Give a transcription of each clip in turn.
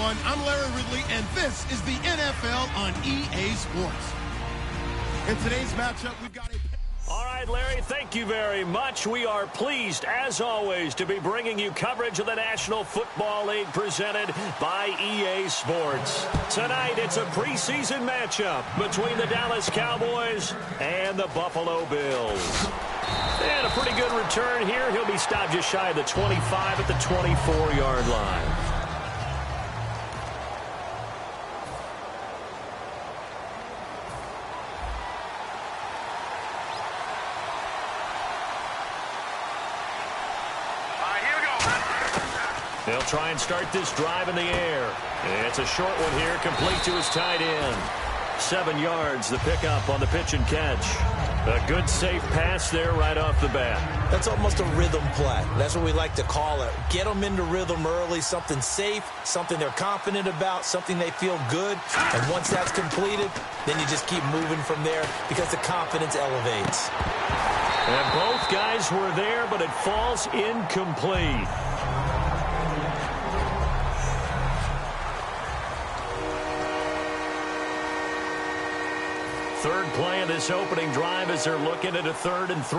everyone. I'm Larry Ridley, and this is the NFL on EA Sports. In today's matchup, we've got a... All right, Larry, thank you very much. We are pleased, as always, to be bringing you coverage of the National Football League presented by EA Sports. Tonight, it's a preseason matchup between the Dallas Cowboys and the Buffalo Bills. And a pretty good return here. He'll be stopped just shy of the 25 at the 24-yard line. They'll try and start this drive in the air. It's a short one here, complete to his tight end. 7 yards, the pickup on the pitch and catch. A good, safe pass there right off the bat. That's almost a rhythm play. That's what we like to call it. Get them into rhythm early, something safe, something they're confident about, something they feel good. And once that's completed, then you just keep moving from there because the confidence elevates. And both guys were there, but it falls incomplete. Third play of this opening drive as they're looking at a 3rd and 3.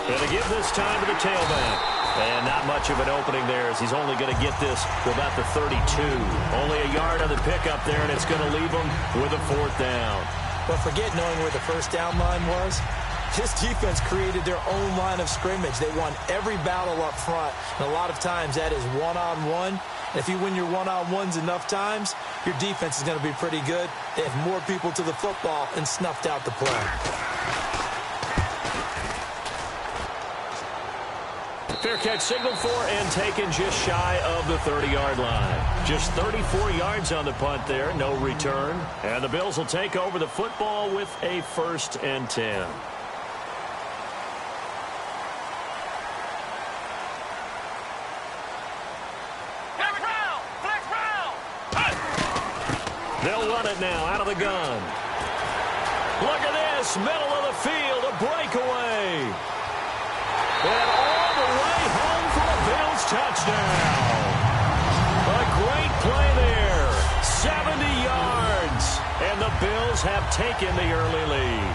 Going to give this time to the tailback. And not much of an opening there as he's only going to get this to about the 32. Only a yard on the pickup there, and it's going to leave him with a 4th down. But forget knowing where the first down line was. This defense created their own line of scrimmage. They won every battle up front, and a lot of times that is one-on-one. If you win your one-on-ones enough times, your defense is going to be pretty good. They have more people to the football and snuffed out the play. Fair catch signaled for and taken just shy of the 30-yard line. Just 34 yards on the punt there, no return. And the Bills will take over the football with a 1st and 10. They'll run it now out of the gun. Look at this, middle of the field, a breakaway. And all the way home for a Bills touchdown. A great play there, 70 yards. And the Bills have taken the early lead.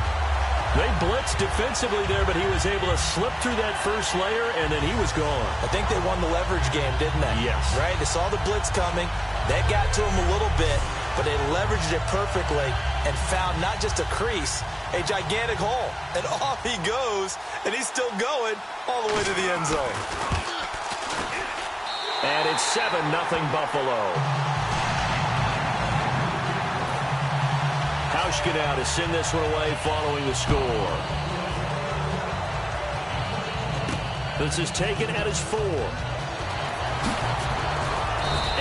They blitzed defensively there, but he was able to slip through that first layer, and then he was gone. I think they won the leverage game, didn't they? Yes. Right? They saw the blitz coming. That got to him a little bit, but they leveraged it perfectly and found not just a crease, a gigantic hole. And off he goes, and he's still going all the way to the end zone. And it's 7-0 Buffalo. Hauschka now to send this one away following the score. This is taken at his 4.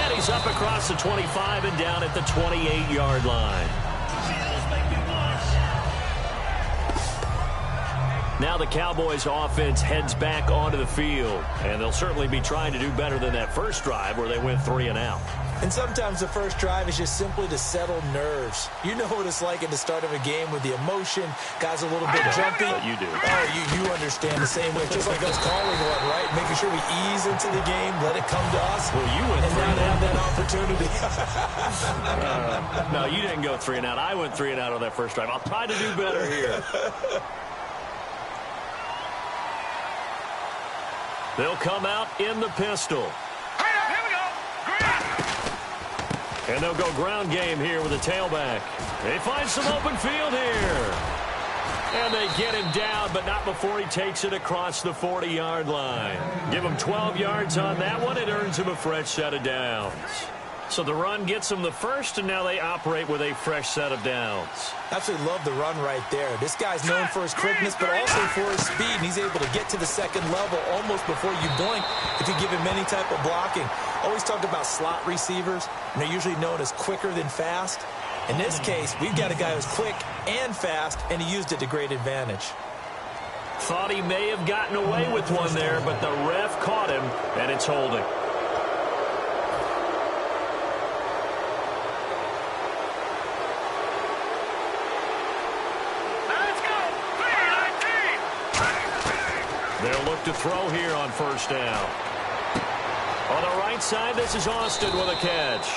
And he's up across the 25 and down at the 28-yard line. Now the Cowboys offense heads back onto the field, and they'll certainly be trying to do better than that first drive where they went 3 and out. And sometimes the first drive is just simply to settle nerves. You know what it's like at the start of a game with the emotion. Guys a little bit jumpy. You do. Oh, you understand the same way. Just like us calling one, right? Making sure we ease into the game, let it come to us. Well, you went and now to have that opportunity. No, you didn't go 3 and out. I went 3 and out on that first drive. I'll try to do better here. They'll come out in the pistol. Here we go. And they'll go ground game here with a tailback. They find some open field here. And they get him down, but not before he takes it across the 40-yard line. Give him 12 yards on that one. It earns him a fresh set of downs. So the run gets them the first, and now they operate with a fresh set of downs. Absolutely love the run right there. This guy's known for his quickness, but also for his speed, and he's able to get to the second level almost before you blink if you give him any type of blocking. Always talked about slot receivers, and they're usually known as quicker than fast. In this case, we've got a guy who's quick and fast, and he used it to great advantage. Thought he may have gotten away with one there, but the ref caught him, and it's holding. They'll look to throw here on first down. On the right side, this is Austin with a catch.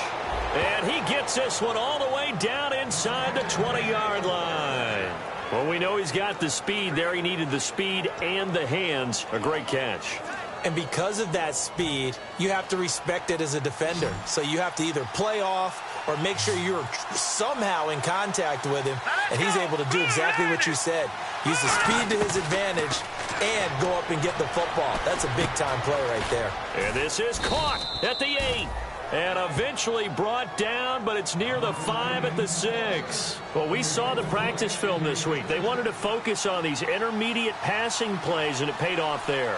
And he gets this one all the way down inside the 20-yard line. Well, we know he's got the speed there. He needed the speed and the hands. A great catch. And because of that speed, you have to respect it as a defender. So you have to either play off or make sure you're somehow in contact with him. And he's able to do exactly what you said. Use the speed to his advantage and go up and get the football. That's a big-time play right there. And this is caught at the 8. And eventually brought down, but it's near the 5 at the 6. Well, we saw the practice film this week. They wanted to focus on these intermediate passing plays, and it paid off there.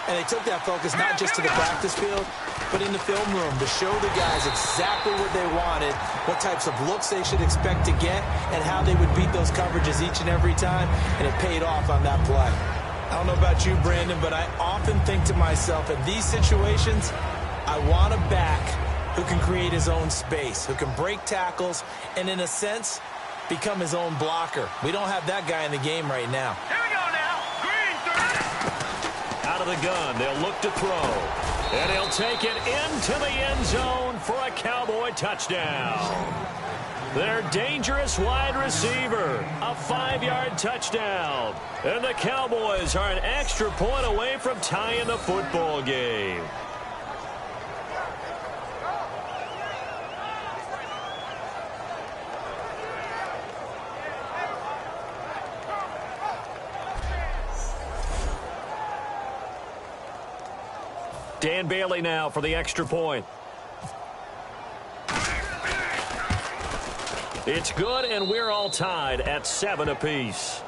And they took that focus not just to the practice field, but in the film room to show the guys exactly what they wanted, what types of looks they should expect to get, and how they would beat those coverages each and every time, and it paid off on that play. I don't know about you, Brandon, but I often think to myself, in these situations, I want a back who can create his own space, who can break tackles, and in a sense, become his own blocker. We don't have that guy in the game right now. Here we go now. Green, 30. Out of the gun, they'll look to throw. And he'll take it into the end zone for a Cowboy touchdown. Their dangerous wide receiver, a 5-yard touchdown. And the Cowboys are an extra point away from tying the football game. Dan Bailey now for the extra point. It's good, and we're all tied at 7 apiece.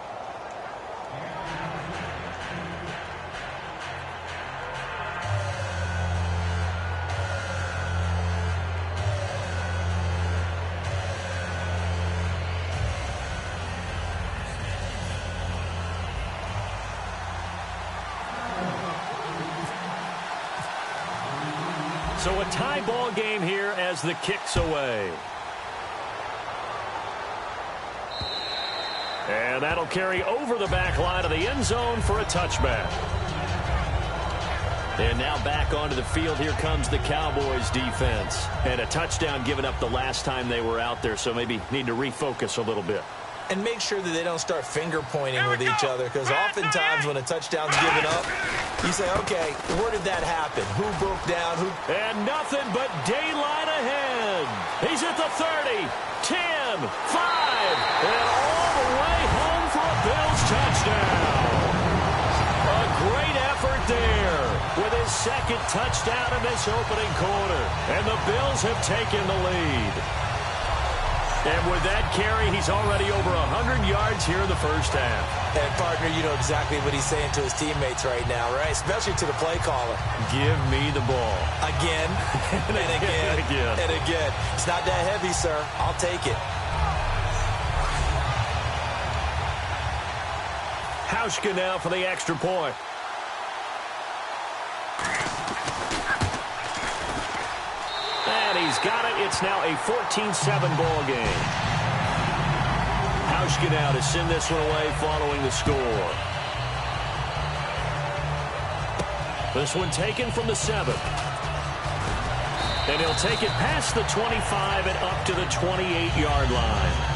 So a tie ball game here as the kick's away. And that'll carry over the back line of the end zone for a touchback. And now back onto the field. Here comes the Cowboys defense. And a touchdown given up the last time they were out there, so maybe need to refocus a little bit. And make sure that they don't start finger pointing with each other, because oftentimes when a touchdown's given up, you say, okay, where did that happen? Who broke down? Who? And nothing but daylight ahead. He's at the 30, 10, 5, and all the way home for a Bills touchdown. A great effort there with his second touchdown in this opening quarter. And the Bills have taken the lead. And with that carry, he's already over 100 yards here in the first half. And, partner, you know exactly what he's saying to his teammates right now, right? Especially to the play caller. Give me the ball. Again, and again, and again. It's not that heavy, sir. I'll take it. Hauschka now for the extra point. And he's got it. It's now a 14-7 ball game. Hauschka now to send this one away following the score. This one taken from the 7. And he'll take it past the 25 and up to the 28-yard line.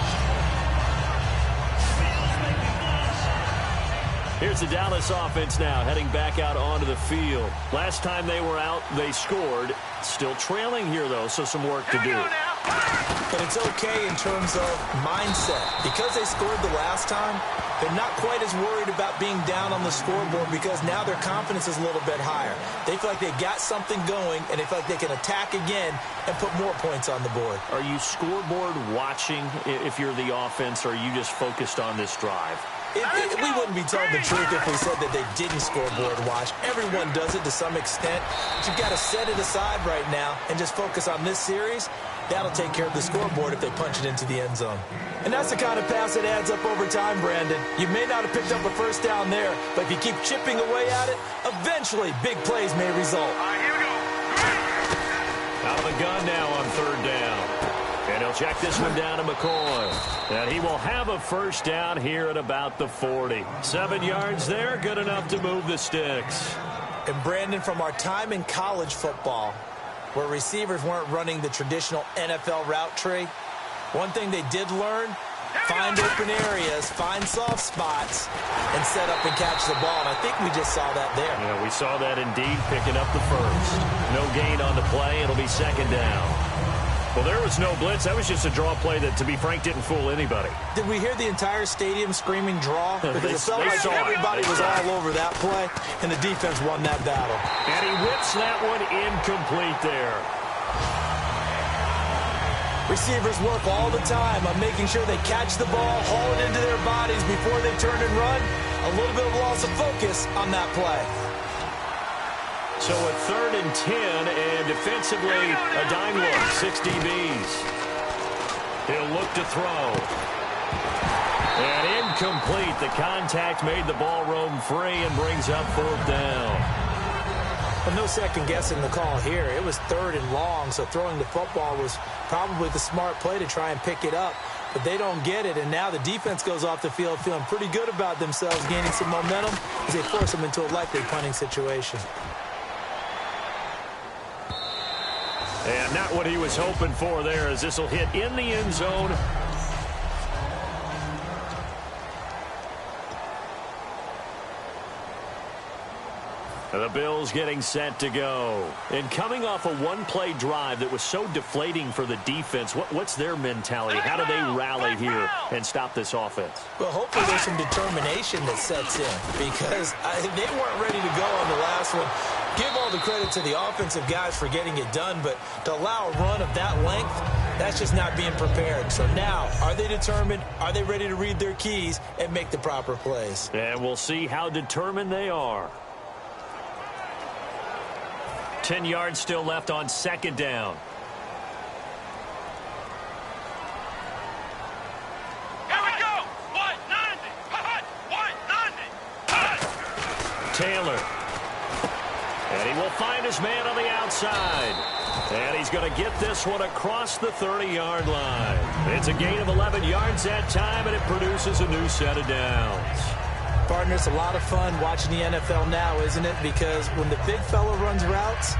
Here's the Dallas offense now heading back out onto the field. Last time they were out, they scored. Still trailing here, though, so some work to do. But it's okay in terms of mindset. Because they scored the last time, they're not quite as worried about being down on the scoreboard because now their confidence is a little bit higher. They feel like they got something going, and they feel like they can attack again and put more points on the board. Are you scoreboard watching if you're the offense, or are you just focused on this drive? We wouldn't be telling the truth if we said that they didn't scoreboard watch. Everyone does it to some extent. But you've got to set it aside right now and just focus on this series. That'll take care of the scoreboard if they punch it into the end zone. And that's the kind of pass that adds up over time, Brandon. You may not have picked up a first down there, but if you keep chipping away at it, eventually big plays may result. All right, here we go. Out of the gun now on third down. And he'll check this one down to McCoy. And he will have a first down here at about the 40. 7 yards there, good enough to move the sticks. And Brandon, from our time in college football, where receivers weren't running the traditional NFL route tree, one thing they did learn, find open areas, find soft spots, and set up and catch the ball. And I think we just saw that there. Yeah, we saw that indeed, picking up the first. No gain on the play. It'll be second down. Well, there was no blitz. That was just a draw play that, to be frank, didn't fool anybody. Did we hear the entire stadium screaming draw? Because it felt like everybody was all over that play, and the defense won that battle. And he whips that one incomplete there. Receivers work all the time on making sure they catch the ball, haul it into their bodies before they turn and run. A little bit of loss of focus on that play. So a 3rd and 10, and defensively, a dime look, 6 DBs. He'll look to throw. And incomplete. The contact made the ball roam free and brings up 4th down. Well, no second guessing the call here. It was 3rd and long, so throwing the football was probably the smart play to try and pick it up. But they don't get it, and now the defense goes off the field feeling pretty good about themselves, gaining some momentum as they force them into a likely punting situation. And not what he was hoping for there, as this will hit in the end zone. The Bills getting set to go. And coming off a one-play drive that was so deflating for the defense, what's their mentality? How do they rally here and stop this offense? Well, hopefully there's some determination that sets in, because they weren't ready to go on the last one. Give all the credit to the offensive guys for getting it done, but to allow a run of that length, that's just not being prepared. So now, are they determined? Are they ready to read their keys and make the proper plays? And we'll see how determined they are. 10 yards still left on 2nd down. Here we go. 190. 190. Taylor. And he will find his man on the outside. And he's going to get this one across the 30-yard line. It's a gain of 11 yards that time, and it produces a new set of downs. Partner, it's a lot of fun watching the NFL now, isn't it? Because when the big fella runs routes,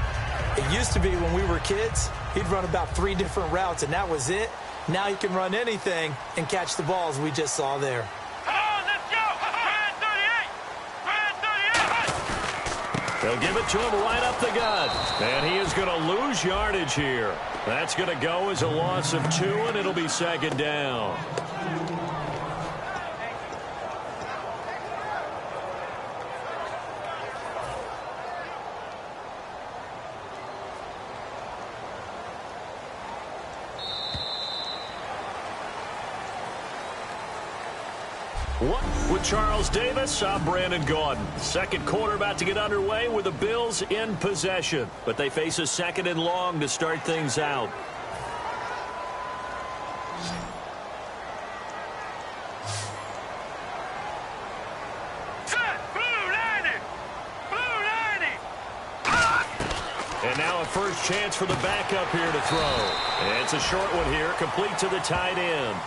it used to be when we were kids, he'd run about 3 different routes, and that was it. Now he can run anything and catch the balls we just saw there. Come on, let's go. Brand 38. They'll give it to him right up the gut. And he is going to lose yardage here. That's going to go as a loss of 2, and it'll be 2nd down. With Charles Davis, I'm Brandon Gaudin. Second quarter about to get underway with the Bills in possession. But they face a 2nd and long to start things out. Set. Blue 90. Blue 90. And now a first chance for the backup here to throw. And it's a short one here, complete to the tight end.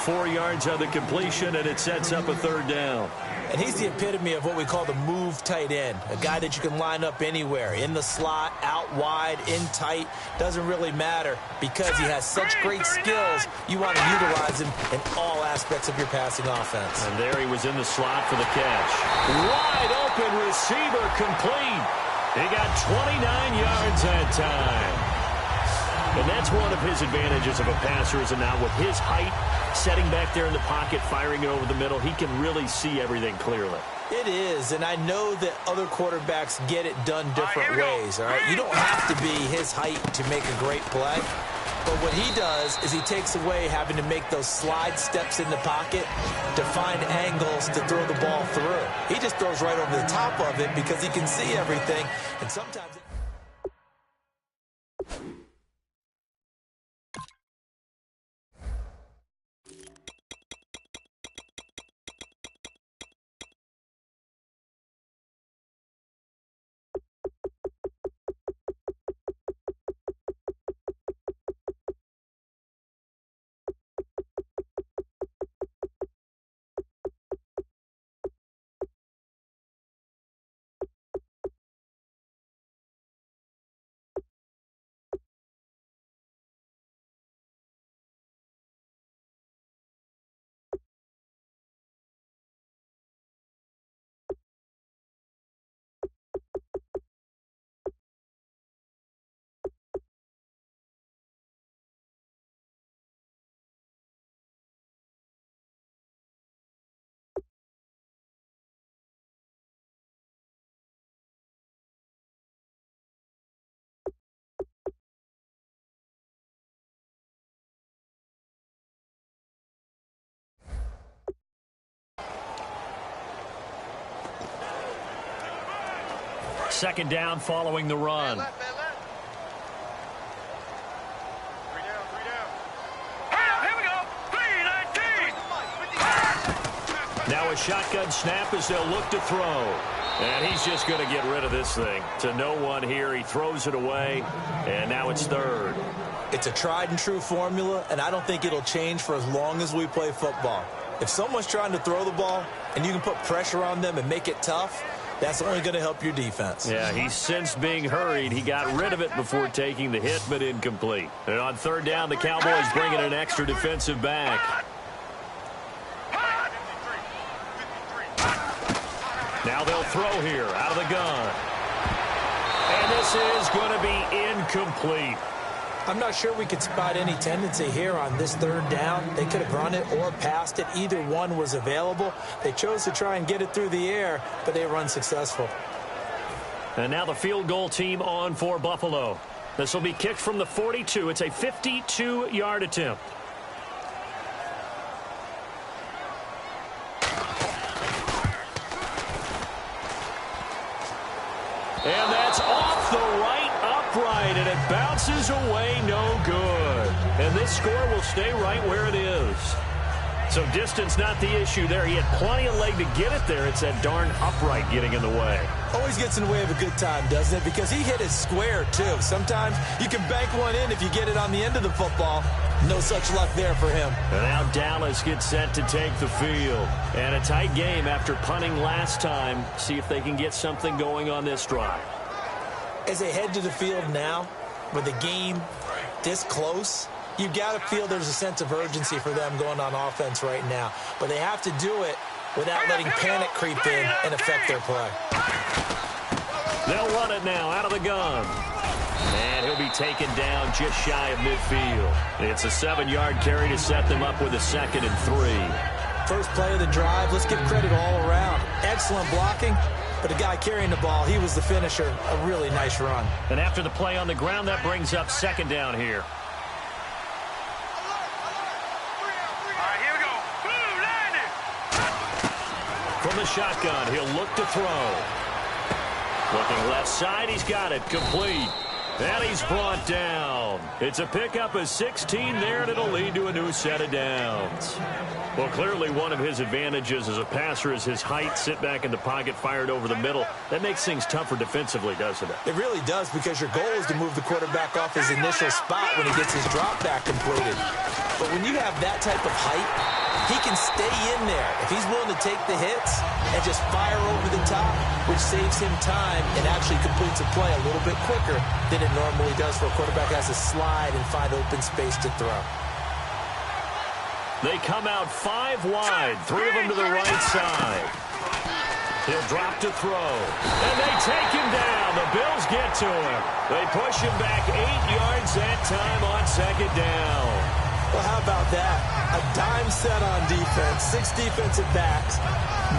4 yards on the completion, and it sets up a 3rd down. And he's the epitome of what we call the move tight end, a guy that you can line up anywhere, in the slot, out wide, in tight, doesn't really matter because he has such great skills. You want to utilize him in all aspects of your passing offense. And there he was in the slot for the catch. Wide open receiver, complete. He got 29 yards that time. And that's one of his advantages of a passer, is now with his height, setting back there in the pocket, firing it over the middle, he can really see everything clearly. It is, and I know that other quarterbacks get it done different ways, all right? You don't have to be his height to make a great play. But what he does is he takes away having to make those slide steps in the pocket to find angles to throw the ball through. He just throws right over the top of it because he can see everything, and sometimes Second down following the run. Now a shotgun snap as they'll look to throw. And he's just going to get rid of this thing. To no one here. He throws it away. And now it's third. It's a tried and true formula, and I don't think it'll change for as long as we play football. If someone's trying to throw the ball and you can put pressure on them and make it tough, that's only going to help your defense. Yeah, he's since being hurried. He got rid of it before taking the hit, but incomplete. And on third down, the Cowboys bring in an extra defensive back. Now they'll throw here out of the gun. And this is going to be incomplete. I'm not sure we could spot any tendency here on this third down. They could have run it or passed it. Either one was available. They chose to try and get it through the air, but they were unsuccessful. And now the field goal team on for Buffalo. This will be kicked from the 42. It's a 52-yard attempt. And that's off the right upright, and it bounces away, no good. And this score will stay right where it is. So distance not the issue there. He had plenty of leg to get it there. It's that darn upright getting in the way. Always gets in the way of a good time, doesn't it? Because he hit it square, too. Sometimes you can bank one in if you get it on the end of the football. No such luck there for him. And now Dallas gets set to take the field. And a tight game after punting last time. See if they can get something going on this drive. As they head to the field now, with the game this close, you've got to feel there's a sense of urgency for them going on offense right now. But they have to do it without letting panic creep in and affect their play. They'll run it now out of the gun. And he'll be taken down just shy of midfield. It's a 7-yard carry to set them up with a 2nd and 3. First play of the drive, let's give credit all around. Excellent blocking, but the guy carrying the ball, he was the finisher. A really nice run. And after the play on the ground, that brings up 2nd down here. From the shotgun, he'll look to throw. Looking left side, he's got it. Complete. And he's brought down. It's a pickup of 16 there, and it'll lead to a new set of downs. Well, clearly one of his advantages as a passer is his height. Sit back in the pocket, fired over the middle. That makes things tougher defensively, doesn't it? It really does, because your goal is to move the quarterback off his initial spot when he gets his drop back completed. But when you have that type of height, he can stay in there if he's willing to take the hits and just fire over the top, which saves him time and actually completes a play a little bit quicker than it normally does for a quarterback who has to slide and find open space to throw. They come out 5 wide, 3 of them to the right side. He'll drop to throw. And they take him down. The Bills get to him. They push him back 8 yards that time on 2nd down. Well, how about that? A dime set on defense, 6 defensive backs.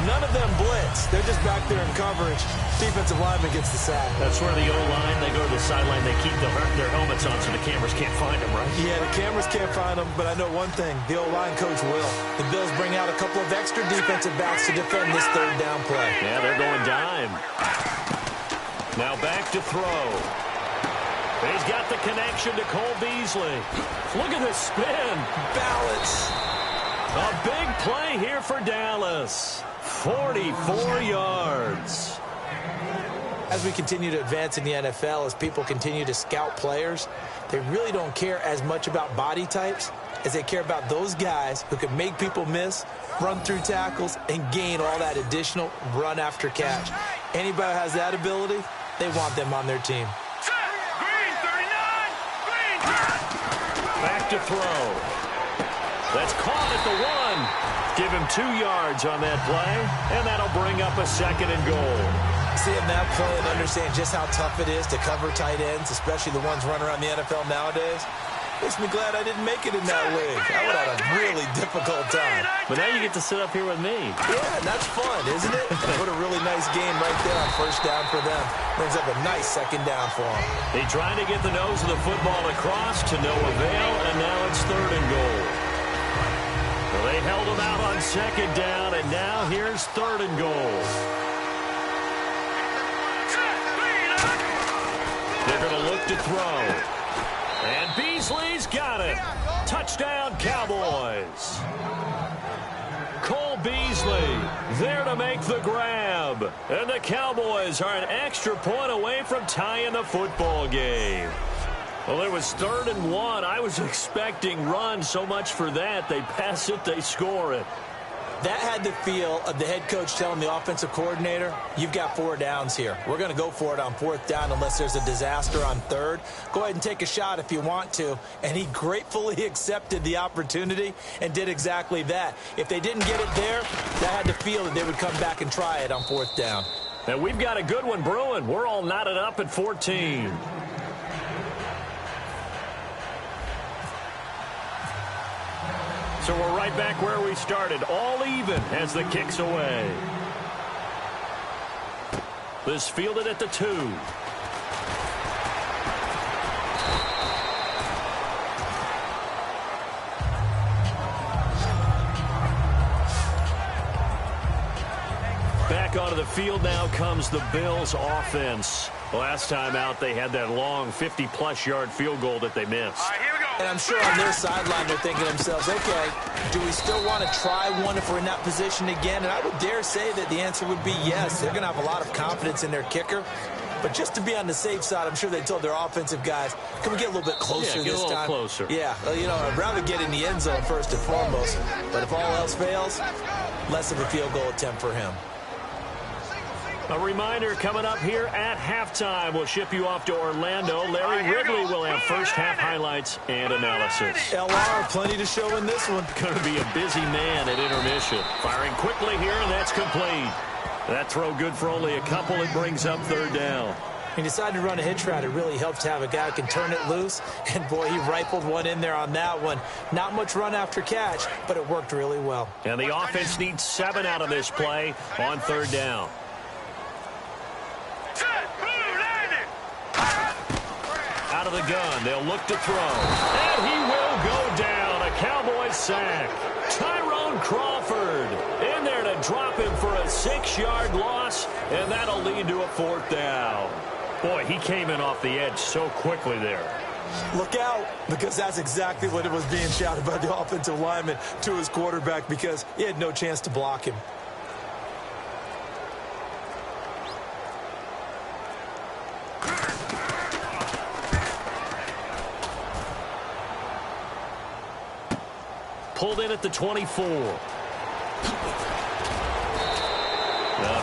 None of them blitz. They're just back there in coverage. Defensive lineman gets the sack. That's where the O-line, they go to the sideline, they keep their helmets on so the cameras can't find them, right? Yeah, the cameras can't find them, but I know one thing. The O-line coach will. The Bills bring out a couple of extra defensive backs to defend this 3rd down play. Yeah, they're going dime. Now back to throw. He's got the connection to Cole Beasley. Look at this spin. Balance. A big play here for Dallas. 44 yards. As we continue to advance in the NFL, as people continue to scout players, they really don't care as much about body types as they care about those guys who can make people miss, run through tackles, and gain all that additional run after catch. Anybody who has that ability, they want them on their team. Back to throw. That's caught at the 1. Give him 2 yards on that play, and that'll bring up a 2nd and goal. Seeing that play and understand just how tough it is to cover tight ends, especially the ones running around the NFL nowadays, makes me glad I didn't make it in that league. I would have had a really difficult time. But now you get to sit up here with me. Yeah, and that's fun, isn't it? What a really nice game right there on 1st down for them. Brings up a nice 2nd down for them. They trying to get the nose of the football across to no avail, and now it's 3rd and goal. Well, they held him out on 2nd down, and now here's 3rd and goal. to throw. And Beasley's got it. Touchdown, Cowboys. Cole Beasley there to make the grab. And the Cowboys are an extra point away from tying the football game. Well, it was 3rd and 1. I was expecting run, so much for that. They pass it, they score it. That had the feel of the head coach telling the offensive coordinator, you've got 4 downs here. We're going to go for it on 4th down unless there's a disaster on 3rd. Go ahead and take a shot if you want to. And he gratefully accepted the opportunity and did exactly that. If they didn't get it there, that had the feel that they would come back and try it on 4th down. And we've got a good one brewing. We're all knotted up at 14. So we're right back where we started, all even as the kick's away. This fielded at the 2. Back onto the field now comes the Bills offense. Last time out, they had that long 50-plus yard field goal that they missed. All right, here we go. And I'm sure on their sideline they're thinking to themselves, okay, do we still want to try one if we're in that position again? And I would dare say that the answer would be yes. They're going to have a lot of confidence in their kicker. But just to be on the safe side, I'm sure they told their offensive guys, can we get a little bit closer get this a little time? Closer. Yeah, you know, I'd rather get in the end zone first and foremost. But if all else fails, less of a field goal attempt for him. A reminder coming up here at halftime. We'll ship you off to Orlando. Larry Ridley will have first half highlights and analysis. LR, plenty to show in this one. Going to be a busy man at intermission. Firing quickly here, and that's complete. That throw good for only a couple. It brings up 3rd down. He decided to run a hitch route. It really helps to have a guy who can turn it loose. And, boy, he rifled one in there on that one. Not much run after catch, but it worked really well. And the offense needs 7 out of this play on 3rd down. Out of the gun, they'll look to throw. And he will go down. A Cowboys sack. Tyrone Crawford in there to drop him for a 6-yard loss, and that'll lead to a 4th down. Boy, he came in off the edge so quickly there. Look out, because that's exactly what it was being shouted by the offensive lineman to his quarterback, because he had no chance to block him. Pulled in at the 24.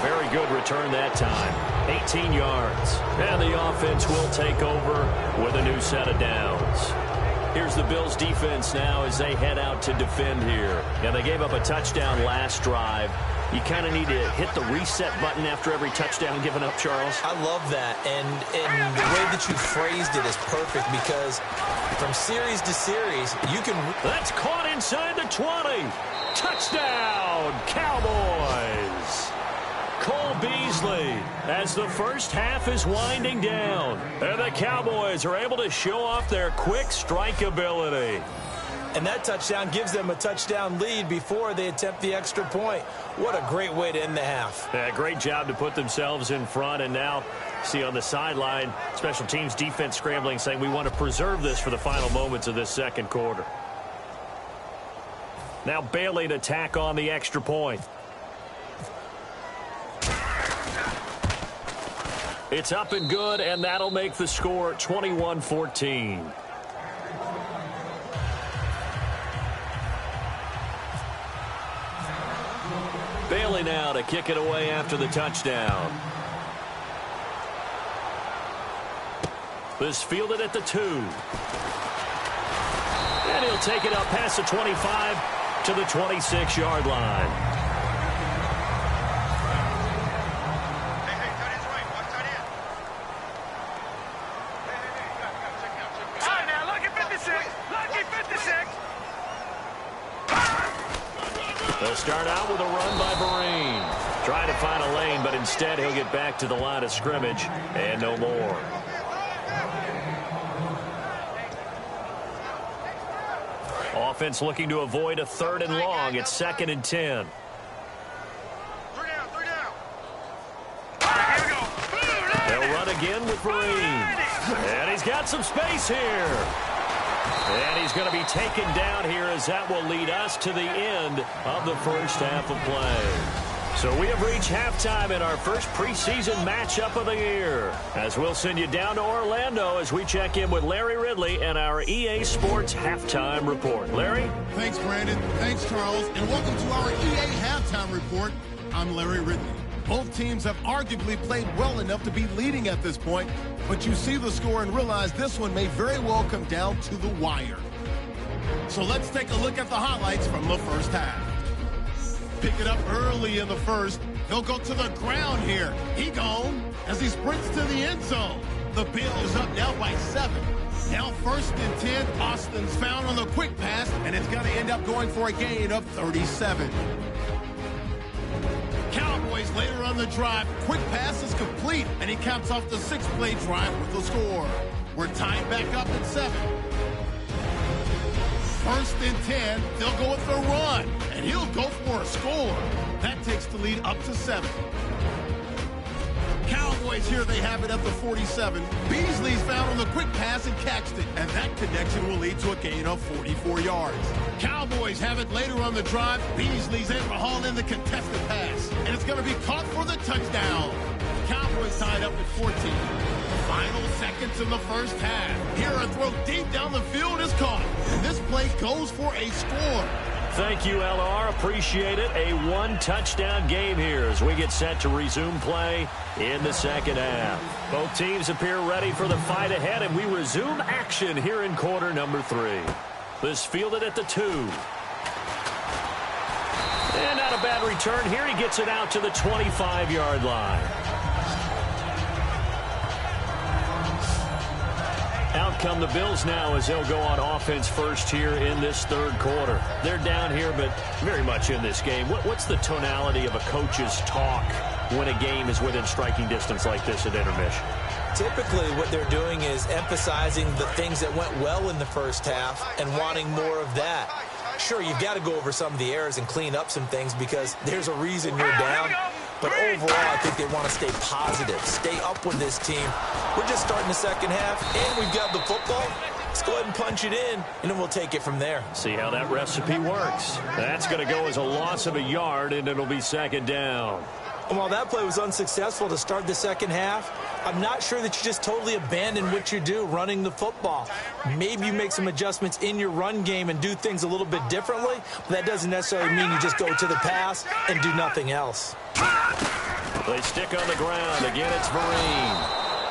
Very good return that time. 18 yards. And the offense will take over with a new set of downs. Here's the Bills defense now as they head out to defend here. And they gave up a touchdown last drive. You kind of need to hit the reset button after every touchdown given up, Charles. I love that. And the way that you phrased it is perfect, because from series to series, you can... That's caught inside the 20. Touchdown, Cowboys. Cole Beasley as the first half is winding down. And the Cowboys are able to show off their quick strike ability. And that touchdown gives them a touchdown lead before they attempt the extra point. What a great way to end the half. Yeah, great job to put themselves in front. And now, see on the sideline, special teams defense scrambling, saying we want to preserve this for the final moments of this second quarter. Now Bailey to tack on the extra point. It's up and good, and that'll make the score 21-14. Bailey now to kick it away after the touchdown. This fielded at the 2. And he'll take it up past the 25 to the 26-yard line. They'll start out with a run by Vereen. Trying to find a lane, but instead he'll get back to the line of scrimmage and no more. Offense looking to avoid a 3rd and long. It's 2nd and 10. They'll run again with Vereen. And he's got some space here. And he's going to be taken down here as that will lead us to the end of the first half of play. So we have reached halftime in our first preseason matchup of the year. As we'll send you down to Orlando as we check in with Larry Ridley and our EA Sports Halftime Report. Larry? Thanks, Brandon. Thanks, Charles. And welcome to our EA Halftime Report. I'm Larry Ridley. Both teams have arguably played well enough to be leading at this point, but you see the score and realize this one may very well come down to the wire. So let's take a look at the highlights from the first half. Pick it up early in the first. He'll go to the ground here. He gone as he sprints to the end zone. The Bills up now by 7. Now 1st and 10. Austin's found on the quick pass, and it's going to end up going for a gain of 37. Cowboys later on the drive. Quick pass is complete, and he caps off the 6-play drive with the score. We're tied back up at 7. 1st and 10, they'll go with the run, and he'll go for a score. That takes the lead up to 7. Cowboys here, they have it at the 47. Beasley's found on the quick pass and catched it, and that connection will lead to a gain of 44 yards. Cowboys have it later on the drive. Beasley's able to haul in the contested pass, and it's going to be caught for the touchdown. Cowboys tied up at 14. Final seconds in the first half. Here a throw deep down the field is caught, and this play goes for a score. Thank you, LR. Appreciate it. A one-touchdown game here as we get set to resume play in the second half. Both teams appear ready for the fight ahead, and we resume action here in quarter number 3. This fielded at the 2. And not a bad return here. He gets it out to the 25-yard line. Out come the Bills now as they'll go on offense first here in this third quarter. They're down here, but very much in this game. What's the tonality of a coach's talk when a game is within striking distance like this at intermission? Typically, what they're doing is emphasizing the things that went well in the first half and wanting more of that. Sure, you've got to go over some of the errors and clean up some things because there's a reason you're down. But overall, I think they want to stay positive, stay up with this team. We're just starting the second half, and we've got the football. Let's go ahead and punch it in, and then we'll take it from there. See how that recipe works. That's going to go as a loss of a yard, and it'll be second down. And while that play was unsuccessful to start the second half, I'm not sure that you just totally abandon what you do running the football. Maybe you make some adjustments in your run game and do things a little bit differently, but that doesn't necessarily mean you just go to the pass and do nothing else. They stick on the ground. Again, it's Vereen.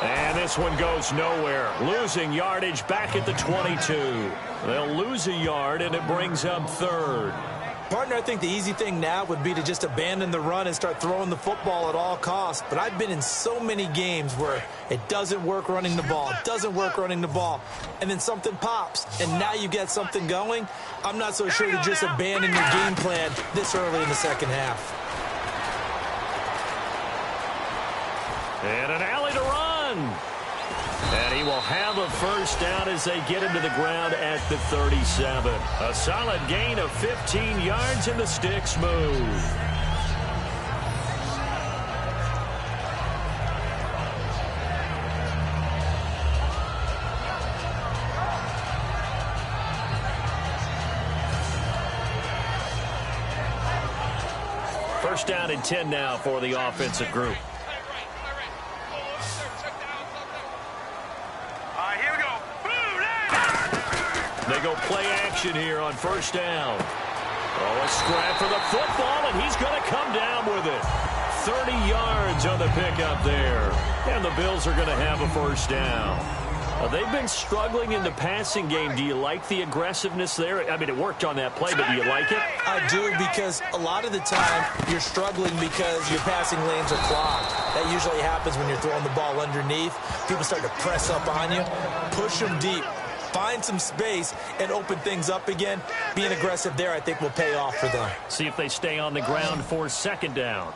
And this one goes nowhere. Losing yardage back at the 22. They'll lose a yard, and it brings up third. Partner, I think the easy thing now would be to just abandon the run and start throwing the football at all costs. But I've been in so many games where it doesn't work running the ball, and then something pops, and now you get something going. I'm not so sure to just abandon your game plan this early in the second half. And an alley to run. And he will have a first down as they get him to the ground at the 37. A solid gain of 15 yards, and the sticks move. First down and 10 now for the offensive group. They go play action here on first down. Oh, a scrap for the football, and he's going to come down with it. 30 yards on the pickup there. And the Bills are going to have a first down. They've been struggling in the passing game. Do you like the aggressiveness there? I mean, it worked on that play, but do you like it? I do, because a lot of the time you're struggling because your passing lanes are clogged. That usually happens when you're throwing the ball underneath. People start to press up on you, push them deep. Find some space and open things up again. Being aggressive there, I think, will pay off for them. See if they stay on the ground for second down.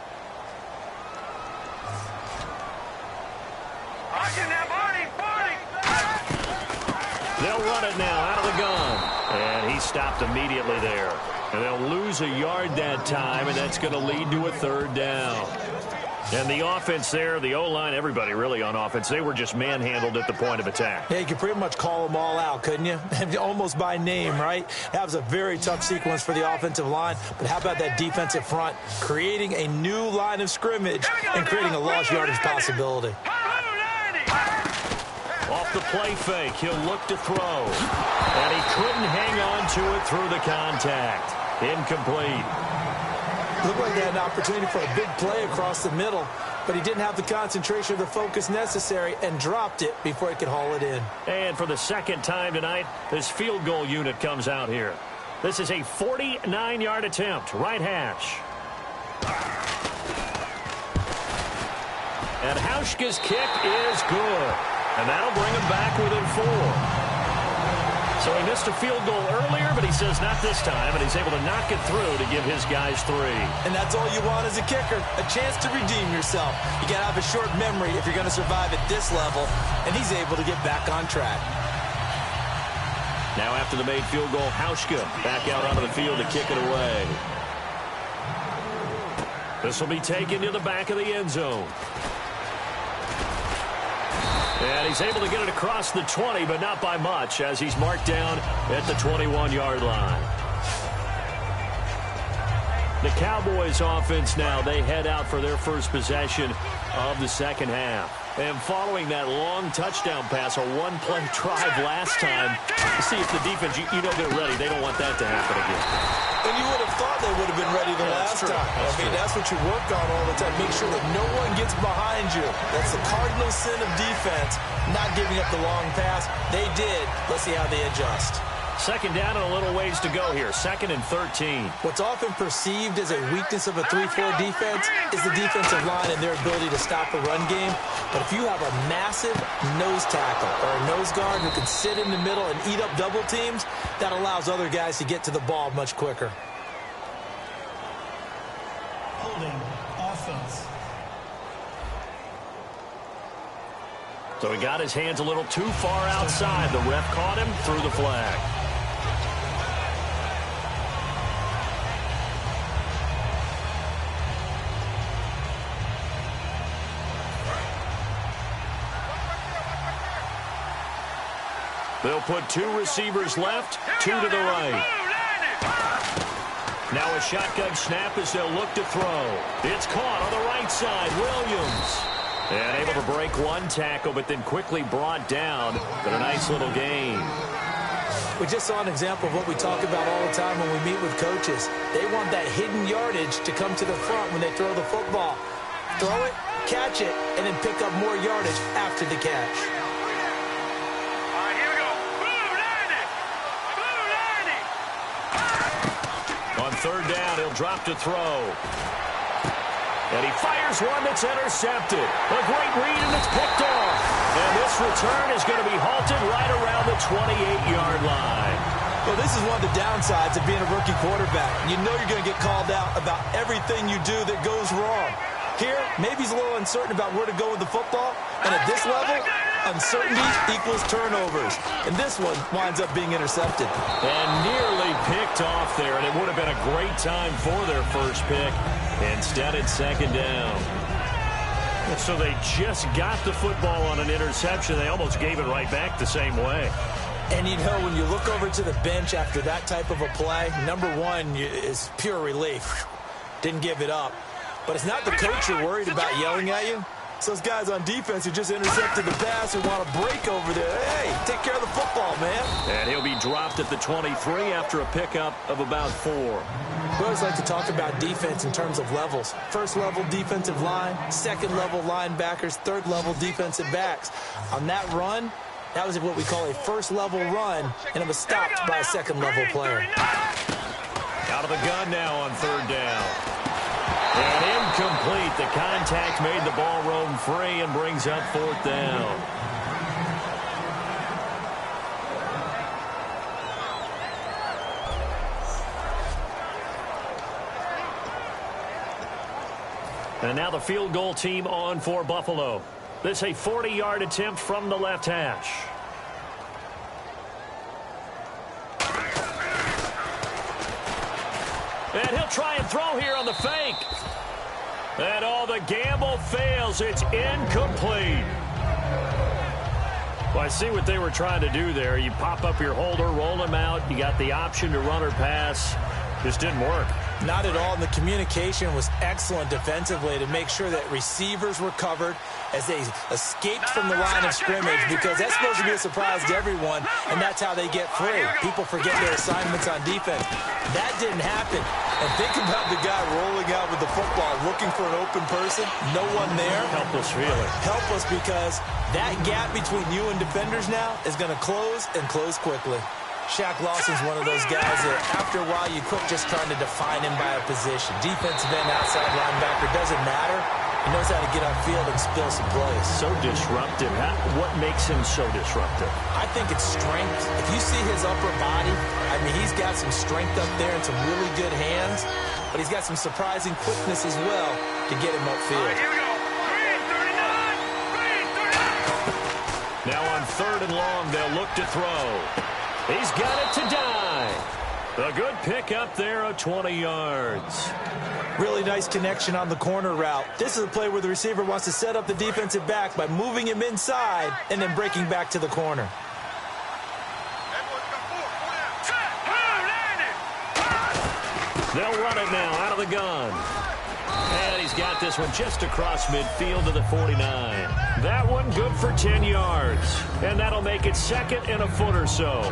They'll run it now out of the gun. And he stopped immediately there. And they'll lose a yard that time, and that's going to lead to a third down. And the offense there, the O-line, everybody really on offense, they were just manhandled at the point of attack. Yeah, you could pretty much call them all out, couldn't you? Almost by name, right? That was a very tough sequence for the offensive line. But how about that defensive front, creating a new line of scrimmage and creating a lost yardage possibility. Off the play fake, he'll look to throw. And he couldn't hang on to it through the contact. Incomplete. Looked like they had an opportunity for a big play across the middle, but he didn't have the concentration or the focus necessary and dropped it before he could haul it in. And for the second time tonight, this field goal unit comes out here. This is a 49-yard attempt, right hash. And Hauschka's kick is good. And that'll bring him back within 4. So he missed a field goal earlier, but he says not this time, and he's able to knock it through to give his guys 3. And that's all you want as a kicker, a chance to redeem yourself. You got to have a short memory if you're going to survive at this level, and he's able to get back on track. Now after the made field goal, Hauschka back out onto the field to kick it away. This will be taken to the back of the end zone. And he's able to get it across the 20, but not by much, as he's marked down at the 21-yard line. The Cowboys offense now, they head out for their first possession of the second half. And following that long touchdown pass, a one-play drive last time, to see if the defense, you know they're ready. They don't want that to happen again. And you would have thought they would have been ready the last time. That's what you work on all the time. Make sure that no one gets behind you. That's the cardinal sin of defense, not giving up the long pass. They did. Let's see how they adjust. Second down and a little ways to go here. 2nd and 13. What's often perceived as a weakness of a 3-4 defense is the defensive line and their ability to stop a run game. But if you have a massive nose tackle or a nose guard who can sit in the middle and eat up double teams, that allows other guys to get to the ball much quicker. Holding offense. So he got his hands a little too far outside. The ref caught him, threw the flag. They'll put 2 receivers left, 2 to the right. Now a shotgun snap as they'll look to throw. It's caught on the right side. Williams. And able to break one tackle, but then quickly brought down. But a nice little gain. We just saw an example of what we talk about all the time when we meet with coaches. They want that hidden yardage to come to the front when they throw the football. Throw it, catch it, and then pick up more yardage after the catch. On 3rd down, he'll drop to throw. And he fires one that's intercepted. A great read, and it's picked off. And this return is going to be halted right around the 28-yard line. Well, this is one of the downsides of being a rookie quarterback. You know you're going to get called out about everything you do that goes wrong. Here, maybe he's a little uncertain about where to go with the football. And at this level, uncertainty equals turnovers. And this one winds up being intercepted. And nearly picked off there, and it would have been a great time for their first pick. Instead, it's 2nd down. So they just got the football on an interception. They almost gave it right back the same way. And you know, when you look over to the bench after that type of a play, number one is pure relief. Didn't give it up. But it's not the coach you're worried about yelling at you. It's those guys on defense who just intercepted the pass and want to break over there. Hey, take care of the football, man. And he'll be dropped at the 23 after a pickup of about 4. We always like to talk about defense in terms of levels. 1st level defensive line, 2nd level linebackers, 3rd level defensive backs. On that run, that was what we call a 1st level run, and it was stopped by a 2nd level player. Out of the gun now on 3rd down. And incomplete. The contact made the ball roam free and brings up 4th down. And now the field goal team on for Buffalo. This is a 40-yard attempt from the left hash. And he'll try and throw here on the fake. And all the gamble fails. It's incomplete. Well, I see what they were trying to do there. You pop up your holder, roll him out. You got the option to run or pass. Just didn't work. Not at all, and the communication was excellent defensively to make sure that receivers were covered as they escaped from the line of scrimmage, because that's supposed to be a surprise to everyone, and that's how they get free. People forget their assignments on defense. That didn't happen. And think about the guy rolling out with the football, looking for an open person, no one there. Helpless feeling. Helpless, because that gap between you and defenders now is going to close, and close quickly. Shaq Lawson's one of those guys that after a while you quit just trying to define him by a position. Defensive end, outside linebacker, doesn't matter. He knows how to get on field and spill some plays. So disruptive. What makes him so disruptive? I think it's strength. If you see his upper body, I mean, he's got some strength up there and some really good hands, but he's got some surprising quickness as well to get him upfield. Here we go. Green 39. Now on 3rd and long, they'll look to throw. He's got it to die. A good pick up there of 20 yards. Really nice connection on the corner route. This is a play where the receiver wants to set up the defensive back by moving him inside and then breaking back to the corner. They'll run it now out of the gun. And he's got this one just across midfield to the 49. That one good for 10 yards. And that'll make it 2nd and a foot or so.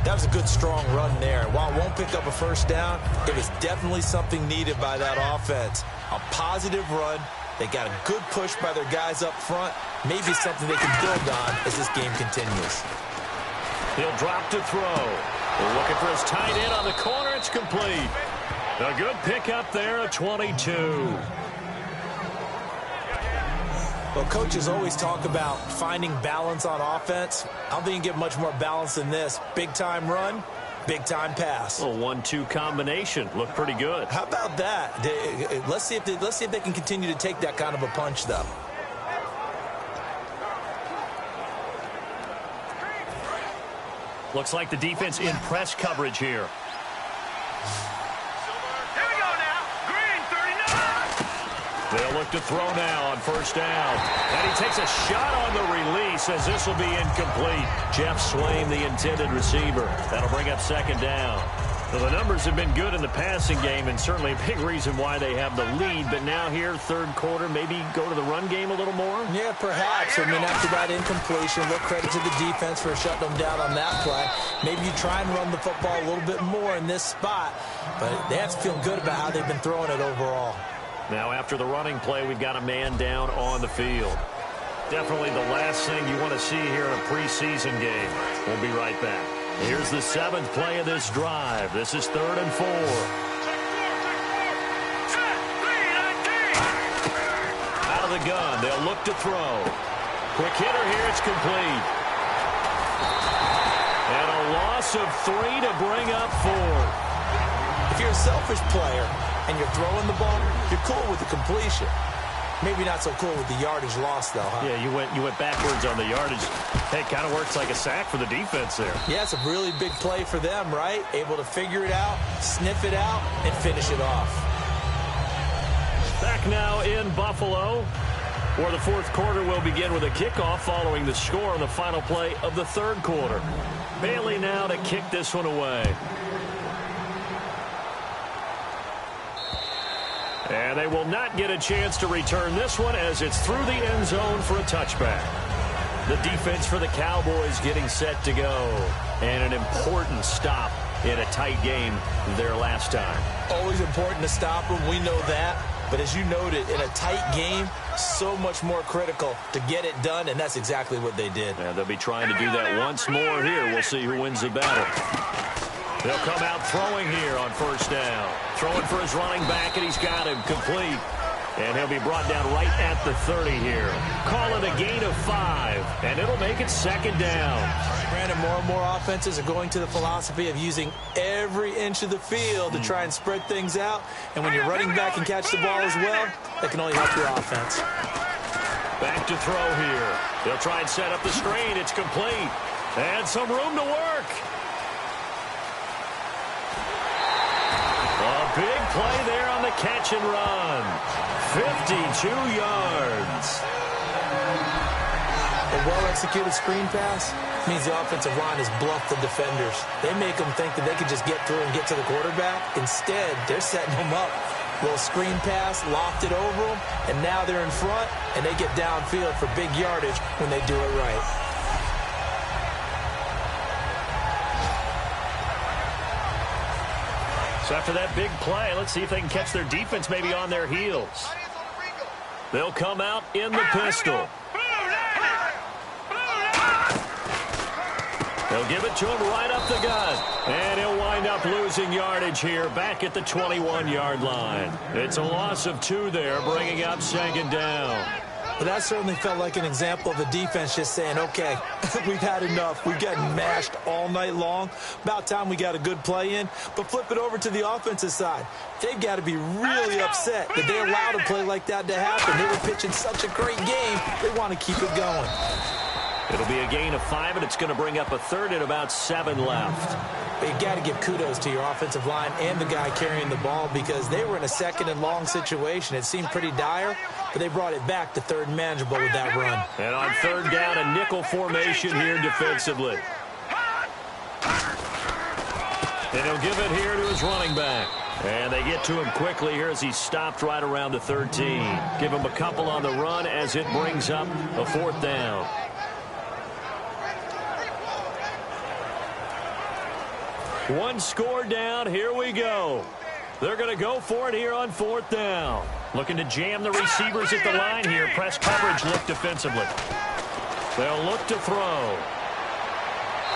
That was a good, strong run there. While it won't pick up a first down, it was definitely something needed by that offense. A positive run. They got a good push by their guys up front. Maybe something they can build on as this game continues. He'll drop to throw. We're looking for his tight end on the corner. It's complete. A good pickup there of 22. Well, coaches always talk about finding balance on offense. I don't think you can get much more balance than this. Big-time run, big-time pass. A 1-2 combination. Looked pretty good. How about that? Let's see if they can continue to take that kind of a punch, though. Looks like the defense in press coverage here. They'll look to throw now on 1st down. And he takes a shot on the release as this will be incomplete. Jeff Swain, the intended receiver. That'll bring up 2nd down. Well, the numbers have been good in the passing game and certainly a big reason why they have the lead. But now here, 3rd quarter, maybe go to the run game a little more? Yeah, perhaps. I mean, after that incompletion, look, credit to the defense for shutting them down on that play. Maybe you try and run the football a little bit more in this spot. But they have to feel good about how they've been throwing it overall. Now, after the running play, we've got a man down on the field. Definitely the last thing you want to see here in a preseason game. We'll be right back. Here's the 7th play of this drive. This is 3rd and 4. Out of the gun, they'll look to throw. Quick hitter here, it's complete. And a loss of 3 to bring up 4. If you're a selfish player and you're throwing the ball, you're cool with the completion. Maybe not so cool with the yardage loss, though, huh? Yeah, you went backwards on the yardage. Hey, it kind of works like a sack for the defense there. Yeah, it's a really big play for them, right? Able to figure it out, sniff it out, and finish it off. Back now in Buffalo, where the 4th quarter will begin with a kickoff following the score on the final play of the 3rd quarter. Bailey now to kick this one away. And they will not get a chance to return this one as it's through the end zone for a touchback. The defense for the Cowboys getting set to go. And an important stop in a tight game their last time. Always important to stop them. We know that. But as you noted, in a tight game, so much more critical to get it done, and that's exactly what they did. And they'll be trying to do that once more here. We'll see who wins the battle. They'll come out throwing here on 1st down. Throwing for his running back, and he's got him complete. And he'll be brought down right at the 30 here. Call it a gain of 5, and it'll make it 2nd down. Brandon, more and more offenses are going to the philosophy of using every inch of the field to try and spread things out. And when you're running back and catch the ball as well, that can only help your offense. Back to throw here. They'll try and set up the screen. It's complete. And some room to work. A big play there on the catch and run. 52 yards. A well-executed screen pass means the offensive line has bluffed the defenders. They make them think that they can just get through and get to the quarterback. Instead, they're setting them up. Little screen pass, lofted over them, and now they're in front, and they get downfield for big yardage when they do it right. So after that big play, let's see if they can catch their defense maybe on their heels. They'll come out in the pistol. They'll give it to him right up the gut. And he'll wind up losing yardage here back at the 21-yard line. It's a loss of 2 there, bringing up second down. But that certainly felt like an example of the defense just saying, okay, we've had enough. We've gotten mashed all night long. About time we got a good play in. But flip it over to the offensive side. They've got to be really upset that they allowed a play like that to happen. They were pitching such a great game, they want to keep it going. It'll be a gain of 5, and it's going to bring up a third and about 7 left. But you've got to give kudos to your offensive line and the guy carrying the ball because they were in a second and long situation. It seemed pretty dire, but they brought it back to third and manageable with that run. And on third down, a nickel formation here defensively. And he'll give it here to his running back. And they get to him quickly here as he's stopped right around the 13. Give him a couple on the run as it brings up a 4th down. One score down. Here we go. They're going to go for it here on 4th down. Looking to jam the receivers at the line here. Press coverage look defensively. They'll look to throw.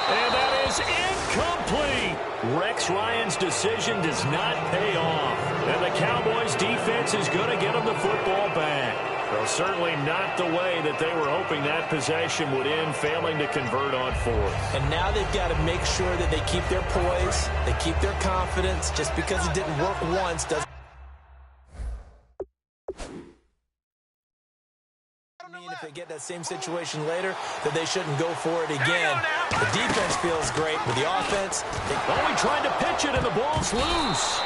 And that is incomplete. Rex Ryan's decision does not pay off. And the Cowboys defense is going to get them the football back. Well, certainly not the way that they were hoping that possession would end, failing to convert on 4th. And now they've got to make sure that they keep their poise, they keep their confidence. Just because it didn't work once doesn't mean if they get that same situation later that they shouldn't go for it again. The defense feels great with the offense. He tried to pitch it, and the ball's loose.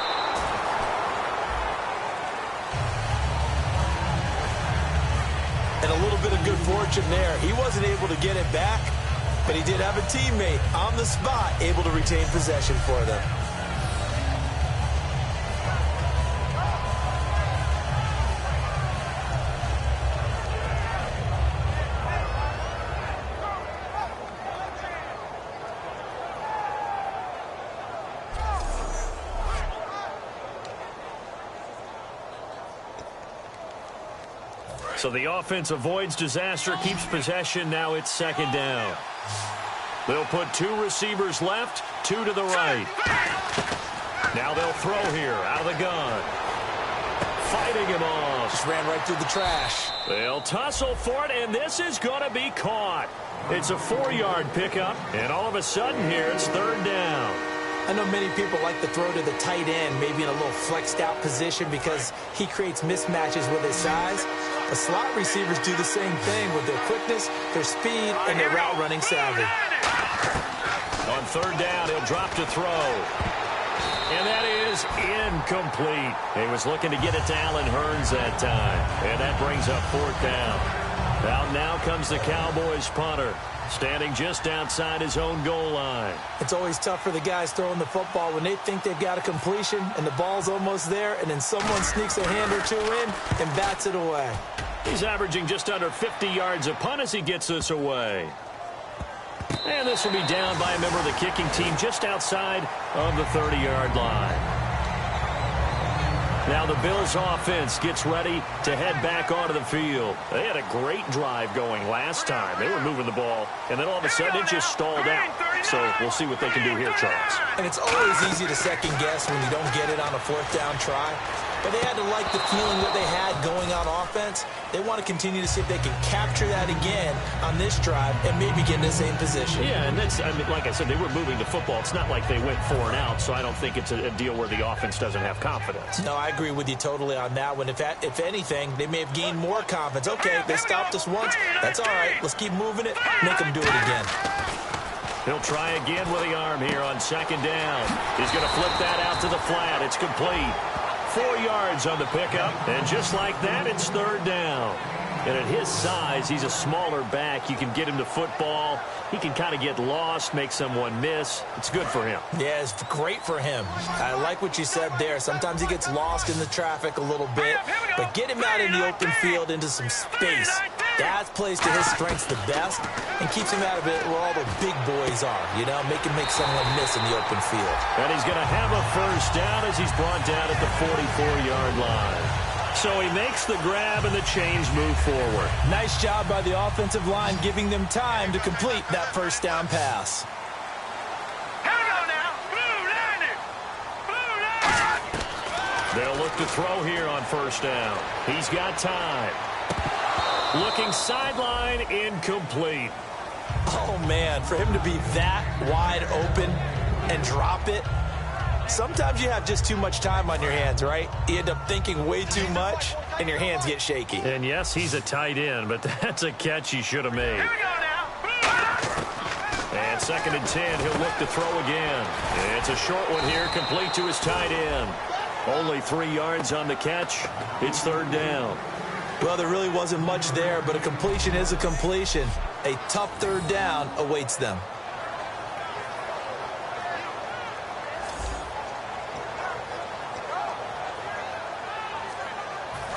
And a little bit of good fortune there. He wasn't able to get it back, but he did have a teammate on the spot able to retain possession for them. So the offense avoids disaster, keeps possession. Now it's 2nd down. They'll put 2 receivers left, 2 to the right. Now they'll throw here out of the gun. Fighting him off. Just ran right through the trash. They'll tussle for it, and this is going to be caught. It's a 4-yard pickup, and all of a sudden here it's 3rd down. I know many people like to throw to the tight end, maybe in a little flexed out position because he creates mismatches with his size. The slot receivers do the same thing with their quickness, their speed, and their route running savvy. On 3rd down, he'll drop to throw. And that is incomplete. He was looking to get it to Allen Hurns that time. And that brings up 4th down. Now comes the Cowboys punter, standing just outside his own goal line. It's always tough for the guys throwing the football when they think they've got a completion and the ball's almost there, and then someone sneaks a hand or 2 in and bats it away. He's averaging just under 50 yards a punt as he gets this away. And this will be down by a member of the kicking team just outside of the 30-yard line. Now the Bills offense gets ready to head back onto the field. They had a great drive going last time. They were moving the ball, and then all of a sudden it just stalled out. So we'll see what they can do here, Charles. And it's always easy to second guess when you don't get it on a 4th down try. But they had to like the feeling that they had going on offense. They want to continue to see if they can capture that again on this drive and maybe get in the same position. Yeah, and that's, I mean, like I said, they were moving the football. It's not like they went 4 and out, so I don't think it's a deal where the offense doesn't have confidence. No, I agree with you totally on that one. If anything, they may have gained more confidence. Okay, they stopped us once. That's all right. Let's keep moving it. Make them do it again. He'll try again with the arm here on 2nd down. He's going to flip that out to the flat. It's complete. 4 yards on the pickup. And just like that, it's third down. And at his size, he's a smaller back. You can get him to football. He can kind of get lost, make someone miss. It's good for him. Yeah, it's great for him. I like what you said there. Sometimes he gets lost in the traffic a little bit. But get him out in the open field into some space. That plays to his strengths the best and keeps him out of it where all the big boys are. You know, make him make someone miss in the open field. And he's going to have a first down as he's brought down at the 44-yard line. So he makes the grab and the chains move forward. Nice job by the offensive line giving them time to complete that first down pass. They'll look to throw here on first down. He's got time. Looking sideline, incomplete. Oh, man, for him to be that wide open and drop it. Sometimes you have just too much time on your hands, right? You end up thinking way too much, and your hands get shaky. And yes, he's a tight end, but that's a catch he should have made. And 2nd and 10, he'll look to throw again. It's a short one here, complete to his tight end. Only 3 yards on the catch. It's third down. Well, there really wasn't much there, but a completion is a completion. A tough third down awaits them.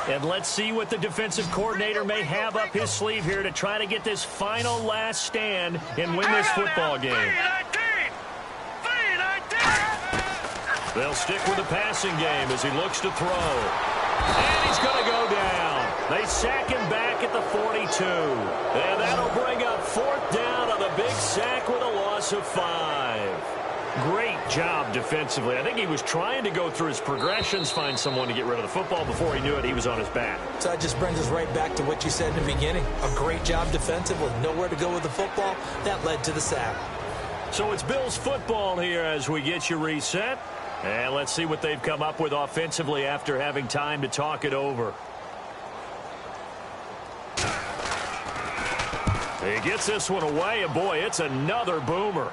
And let's see what the defensive coordinator may have up his sleeve here to try to get this final last stand and win this football game. They'll stick with the passing game as he looks to throw. And he's going to go down. They sack him back at the 42. And that'll bring up 4th down on the big sack with a loss of 5. Great job defensively. I think he was trying to go through his progressions, find someone to get rid of the football. Before he knew it, he was on his back. So that just brings us right back to what you said in the beginning. A great job defensively. Nowhere to go with the football. That led to the sack. So it's Bills football here as we get you reset. And let's see what they've come up with offensively after having time to talk it over. He gets this one away, and boy, it's another boomer.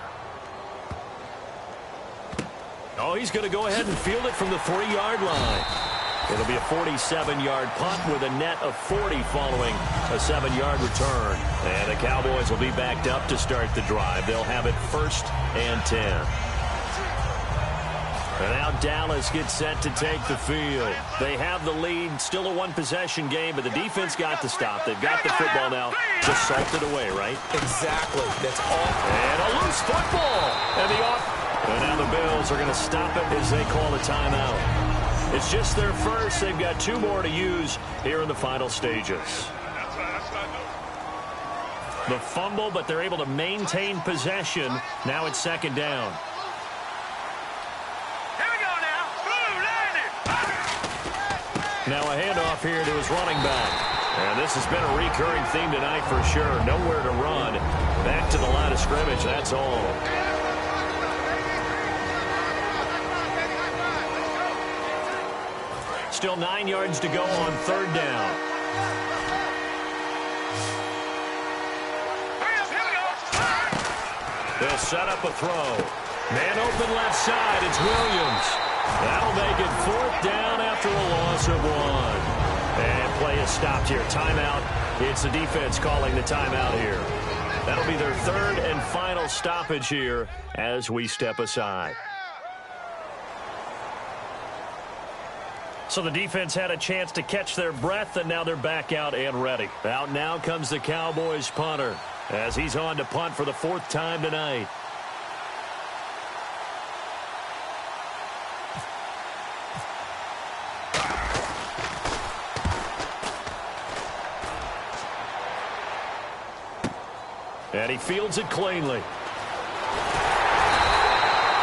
Oh, he's going to go ahead and field it from the 3-yard line. It'll be a 47-yard punt with a net of 40 following a 7-yard return. And the Cowboys will be backed up to start the drive. They'll have it 1st and 10. And now Dallas gets set to take the field. They have the lead, still a one-possession game, but the defense got to stop. They've got the football now, just salted away, right? Exactly. That's all. And a loose football. And now the Bills are going to stop it as they call a timeout. It's just their first. They've got 2 more to use here in the final stages. The fumble, but they're able to maintain possession. Now it's 2nd down. Now a handoff here to his running back. And this has been a recurring theme tonight for sure. Nowhere to run. Back to the line of scrimmage, that's all. Still 9 yards to go on 3rd down. They'll set up a throw. Man open left side, it's Williams. That'll make it 4th down after a loss of 1. And play is stopped here. Timeout. It's the defense calling the timeout here. That'll be their 3rd and final stoppage here as we step aside. So the defense had a chance to catch their breath, and now they're back out and ready. Out now comes the Cowboys punter as he's on to punt for the 4th time tonight. And he fields it cleanly.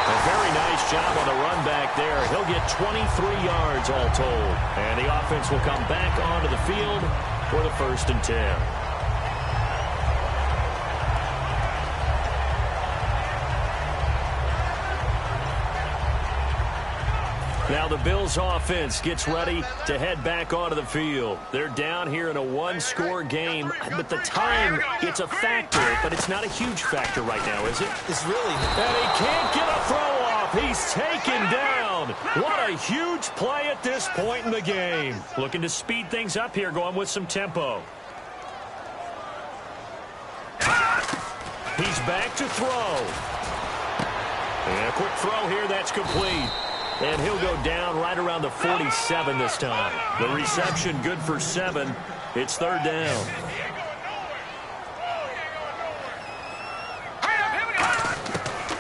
A very nice job on the run back there. He'll get 23 yards all told. And the offense will come back onto the field for the 1st and 10. Now the Bills offense gets ready to head back onto the field. They're down here in a 1-score game, but the time, it's a factor, but it's not a huge factor right now, is it? It's really. And he can't get a throw off. He's taken down. down. What a huge play at this point in the game. Looking to speed things up here, going with some tempo. He's back to throw. And a quick throw here, that's complete. And he'll go down right around the 47 this time. The reception good for 7. It's third down.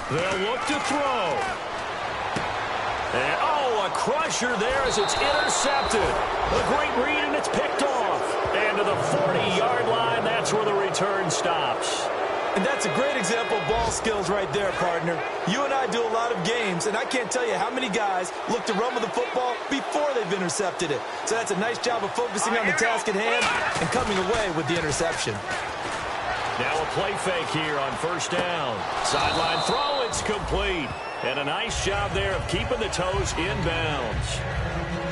They'll look to throw. And, a crusher there as it's intercepted. A great read, and it's picked off. And to the 40-yard line, that's where the return stops. And that's a great example of ball skills right there, partner. You and I do a lot of games, and I can't tell you how many guys look to run with the football before they've intercepted it. So that's a nice job of focusing on the task at hand and coming away with the interception. Now a play fake here on first down. Sideline throw, it's complete. And a nice job there of keeping the toes in bounds.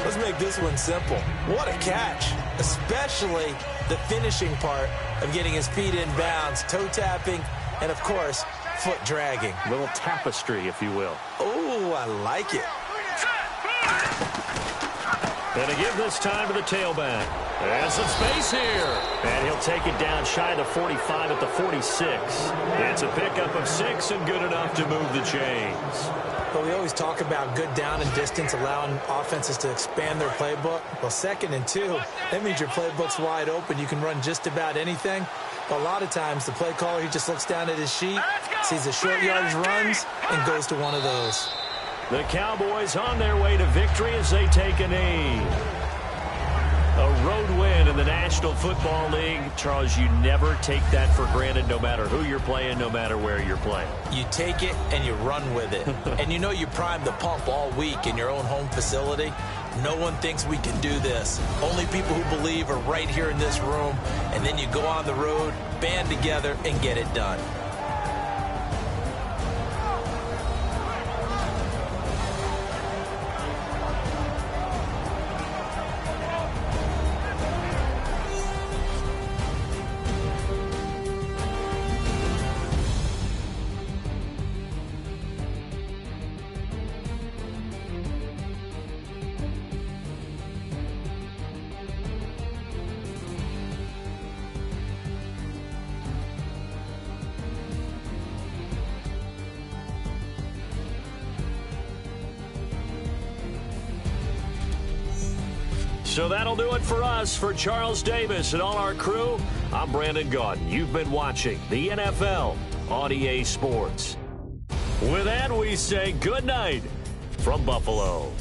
Let's make this one simple. What a catch, especially the finishing part of getting his feet in bounds, toe tapping, and, of course, foot dragging. A little tapestry, if you will. Oh, I like it. And to give this time to the tailback. And some space here. And he'll take it down shy of the 45 at the 46. It's a pickup of 6 and good enough to move the chains. But we always talk about good down and distance, allowing offenses to expand their playbook. Well, 2nd and 2, that means your playbook's wide open. You can run just about anything. But a lot of times, the play caller, he just looks down at his sheet, sees the short yardage runs, and goes to one of those. The Cowboys on their way to victory as they take a knee. A road win in the National Football League. Charles, you never take that for granted, no matter who you're playing, no matter where you're playing. You take it and you run with it. And you know you primed the pump all week in your own home facility. No one thinks we can do this. Only people who believe are right here in this room. And then you go on the road, band together, and get it done. So that'll do it for us. For Charles Davis and all our crew, I'm Brandon Gaudin. You've been watching the NFL on EA Sports. With that, we say good night from Buffalo.